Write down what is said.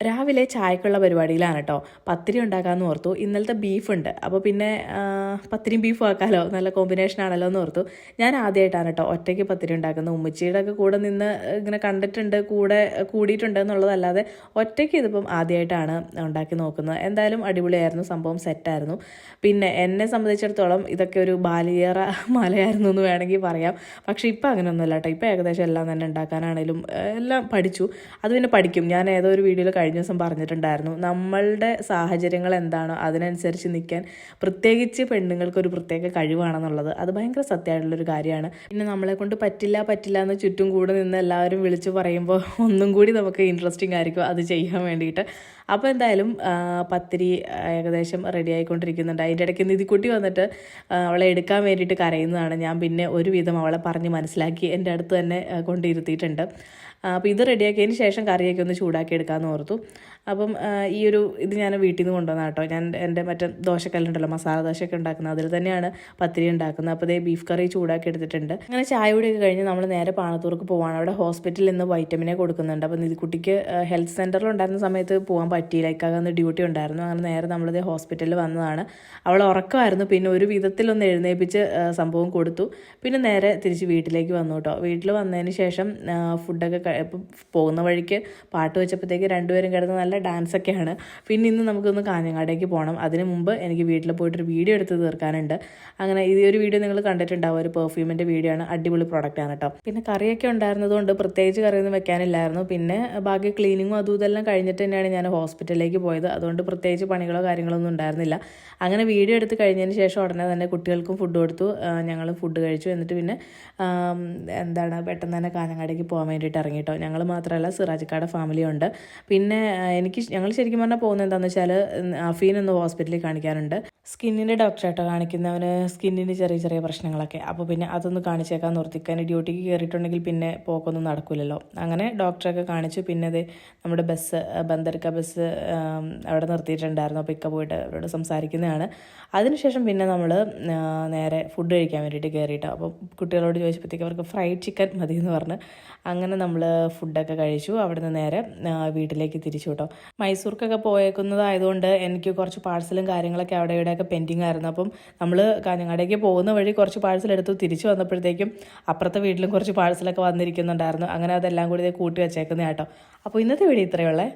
രാവിലെ ചായക്കുള്ള പരിപാടിയിലാണ് കേട്ടോ. പത്തിരി ഉണ്ടാക്കാമെന്ന് ഓർത്തു. ഇന്നലത്തെ ബീഫുണ്ട്, അപ്പോൾ പിന്നെ പത്തിരിയും ബീഫും ആക്കാമല്ലോ, നല്ല കോമ്പിനേഷൻ ആണല്ലോ എന്ന് ഓർത്തു. ഞാൻ ആദ്യമായിട്ടാണ് കേട്ടോ ഒറ്റയ്ക്ക് പത്തിരി ഉണ്ടാക്കുന്നത്. ഉമ്മച്ചിയുടെ ഒക്കെ കൂടെ നിന്ന് ഇങ്ങനെ കണ്ടിട്ടുണ്ട്, കൂടിയിട്ടുണ്ട് എന്നുള്ളതല്ലാതെ ഒറ്റയ്ക്ക് ഇതിപ്പം ആദ്യമായിട്ടാണ് ഉണ്ടാക്കി നോക്കുന്നത്. എന്തായാലും അടിപൊളിയായിരുന്നു, സംഭവം സെറ്റായിരുന്നു. പിന്നെ എന്നെ സംബന്ധിച്ചിടത്തോളം ഇതൊക്കെ ഒരു ബാലിയേറ മലയായിരുന്നു എന്ന് വേണമെങ്കിൽ പറയാം. പക്ഷേ ഇപ്പം അങ്ങനെയൊന്നുമല്ല കേട്ടോ. ഇപ്പം ഏകദേശം എല്ലാം തന്നെ ഉണ്ടാക്കാനാണെങ്കിലും എല്ലാം പഠിച്ചു. അത് പിന്നെ പഠിക്കും. ഞാൻ ഏതോ ഒരു വീഡിയോയിൽ കഴിഞ്ഞ ദിവസം പറഞ്ഞിട്ടുണ്ടായിരുന്നു, നമ്മളുടെ സാഹചര്യങ്ങൾ എന്താണോ അതിനനുസരിച്ച് നിൽക്കാൻ പ്രത്യേകിച്ച് പെണ്ണുങ്ങൾക്കൊരു പ്രത്യേക കഴിവാണെന്നുള്ളത്. അത് ഭയങ്കര സത്യമായിട്ടുള്ളൊരു കാര്യമാണ്. പിന്നെ നമ്മളെ കൊണ്ട് പറ്റില്ല എന്ന് ചുറ്റും കൂടെ നിന്ന് എല്ലാവരും വിളിച്ച് പറയുമ്പോൾ ഒന്നും കൂടി നമുക്ക് ഇൻട്രസ്റ്റിംഗ് ആയിരിക്കും അത് ചെയ്യാൻ വേണ്ടിയിട്ട്. അപ്പോൾ എന്തായാലും പത്തിരി ഏകദേശം റെഡി ആയിക്കൊണ്ടിരിക്കുന്നുണ്ട്. അതിൻ്റെ ഇടയ്ക്ക് നിധിക്കുട്ടി വന്നിട്ട് അവളെ എടുക്കാൻ വേണ്ടിയിട്ട് കരയുന്നതാണ്. ഞാൻ പിന്നെ ഒരുവിധം അവളെ പറഞ്ഞ് മനസ്സിലാക്കി എൻ്റെ അടുത്ത് തന്നെ കൊണ്ടിരുത്തിയിട്ടുണ്ട്. അപ്പോൾ ഇത് റെഡിയാക്കിയതിന് ശേഷം കറിയൊക്കെ ഒന്ന് ചൂടാക്കി എടുക്കാമെന്ന് ഓർത്തു. അപ്പം ഇത് ഞാൻ വീട്ടിൽ നിന്ന് കൊണ്ടുവന്ന കേട്ടോ. ഞാൻ എൻ്റെ മറ്റേ ദോശക്കല്ലുണ്ടല്ലോ, മസാല ദോശയൊക്കെ ഉണ്ടാക്കുന്നത്, അതിൽ തന്നെയാണ് പത്തിരി ഉണ്ടാക്കുന്നത്. അപ്പോൾ അതേ ബീഫ് കറി ചൂടാക്കി എടുത്തിട്ടുണ്ട്. അങ്ങനെ ചായ കൂടിയൊക്കെ കഴിഞ്ഞ് നമ്മൾ നേരെ പാണത്തൂർക്ക് പോവാണ്. അവിടെ ഹോസ്പിറ്റലിൽ നിന്ന് വൈറ്റമിനെ കൊടുക്കുന്നുണ്ട്. അപ്പോൾ നിധിക്കുട്ടിക്ക് ഹെൽത്ത് സെൻ്ററിൽ ഉണ്ടായിരുന്ന സമയത്ത് പോകാൻ പറ്റിയില്ല, ഇക്കാകന്ന് ഡ്യൂട്ടി ഉണ്ടായിരുന്നു. അങ്ങനെ നേരെ നമ്മളിത് ഹോസ്പിറ്റലിൽ വന്നതാണ്. അവൾ ഉറക്കമായിരുന്നു. പിന്നെ ഒരു വിധത്തിലൊന്ന് എഴുന്നേൽപ്പിച്ച് സംഭവം കൊടുത്തു. പിന്നെ നേരെ തിരിച്ച് വീട്ടിലേക്ക് വന്നു കേട്ടോ. വീട്ടിൽ വന്നതിന് ശേഷം ഫുഡൊക്കെ പോകുന്ന വഴിക്ക് പാട്ട് വെച്ചപ്പോഴത്തേക്ക് രണ്ടുപേരും കിടന്ന് നല്ല ഡാൻസൊക്കെയാണ്. പിന്നെ ഇന്ന് നമുക്കൊന്ന് കാഞ്ഞങ്ങാടേക്ക് പോകണം. അതിന് മുമ്പ് എനിക്ക് വീട്ടിൽ പോയിട്ടൊരു വീഡിയോ എടുത്ത് തീർക്കാനുണ്ട്. അങ്ങനെ ഈ ഒരു വീഡിയോ നിങ്ങൾ കണ്ടിട്ടുണ്ടാവും, ഒരു പെർഫ്യൂമിൻ്റെ വീഡിയോ ആണ്. അടിപൊളി പ്രോഡക്റ്റാണ് കേട്ടോ. പിന്നെ കറിയൊക്കെ ഉണ്ടായിരുന്നതുകൊണ്ട് പ്രത്യേകിച്ച് കറിയൊന്നും വെക്കാനില്ലായിരുന്നു. പിന്നെ ബാക്കി ക്ലീനിങ്ങും അതും ഇതെല്ലാം കഴിഞ്ഞിട്ട് തന്നെയാണ് ഞാൻ ഹോസ്പിറ്റലിലേക്ക് പോയത്. അതുകൊണ്ട് പ്രത്യേകിച്ച് പണികളോ കാര്യങ്ങളൊന്നും ഉണ്ടായിരുന്നില്ല. അങ്ങനെ വീഡിയോ എടുത്ത് കഴിഞ്ഞതിന് ശേഷം ഉടനെ തന്നെ കുട്ടികൾക്കും ഫുഡ് കൊടുത്തു. ഞങ്ങൾ ഫുഡ് കഴിച്ചു. എന്നിട്ട് പിന്നെ പെട്ടെന്ന് തന്നെ കാഞ്ഞങ്ങാടേക്ക് പോകാൻ വേണ്ടിയിട്ട് ഇറങ്ങി കേട്ടോ. ഞങ്ങൾ മാത്രമല്ല, സിറാജിക്കാടെ ഫാമിലിയുണ്ട്. പിന്നെ ഞങ്ങൾ ശരിക്കും പറഞ്ഞാൽ പോകുന്നത് എന്താണെന്ന് വെച്ചാൽ, അഫീനൊന്ന് ഹോസ്പിറ്റലിൽ കാണിക്കാനുണ്ട്. സ്കിന്നിൻ്റെ ഡോക്ടറായിട്ടോ കാണിക്കുന്നവന്, സ്കിന്നിന് ചെറിയ ചെറിയ പ്രശ്നങ്ങളൊക്കെ. അപ്പോൾ പിന്നെ അതൊന്ന് കാണിച്ചേക്കാൻ നിർത്തിക്കാൻ, ഡ്യൂട്ടിക്ക് കയറിയിട്ടുണ്ടെങ്കിൽ പിന്നെ പോക്കൊന്നും നടക്കില്ലല്ലോ. അങ്ങനെ ഡോക്ടറൊക്കെ കാണിച്ചു. പിന്നെ അത് നമ്മുടെ ബന്ദർക്ക ബസ് അവിടെ നിർത്തിയിട്ടുണ്ടായിരുന്നു. അപ്പോൾ ഇക്ക പോയിട്ട് അവരോട് സംസാരിക്കുന്നതാണ്. അതിനുശേഷം പിന്നെ നമ്മൾ നേരെ ഫുഡ് കഴിക്കാൻ വേണ്ടിയിട്ട് കയറിയിട്ടോ. അപ്പോൾ കുട്ടികളോട് ചോദിച്ചപ്പോഴത്തേക്ക് അവർക്ക് ഫ്രൈഡ് ചിക്കൻ മതി എന്ന് പറഞ്ഞ് അങ്ങനെ നമ്മൾ ഫുഡൊക്കെ കഴിച്ചു. അവിടെ നിന്ന് നേരെ വീട്ടിലേക്ക് തിരിച്ചു കേട്ടോ. മൈസൂർക്കൊക്കെ പോയേക്കുന്നതായതുകൊണ്ട് എനിക്ക് കുറച്ച് പാഴ്സലും കാര്യങ്ങളൊക്കെ അവിടെ ഇവിടെയൊക്കെ പെൻഡിങ് ആയിരുന്നു. അപ്പം നമ്മൾ കാഞ്ഞങ്ങാടേക്ക് പോകുന്ന വഴി കുറച്ച് പാഴ്സൽ എടുത്തു. തിരിച്ചു വന്നപ്പോഴത്തേക്കും അപ്പുറത്തെ വീട്ടിലും കുറച്ച് പാഴ്സലൊക്കെ വന്നിരിക്കുന്നുണ്ടായിരുന്നു. അങ്ങനെ അതെല്ലാം കൂടി കൂട്ടി വെച്ചേക്കുന്ന കേട്ടോ. അപ്പോൾ ഇന്നത്തെ വീഡിയോ ഇത്രയേ ഉള്ളേ.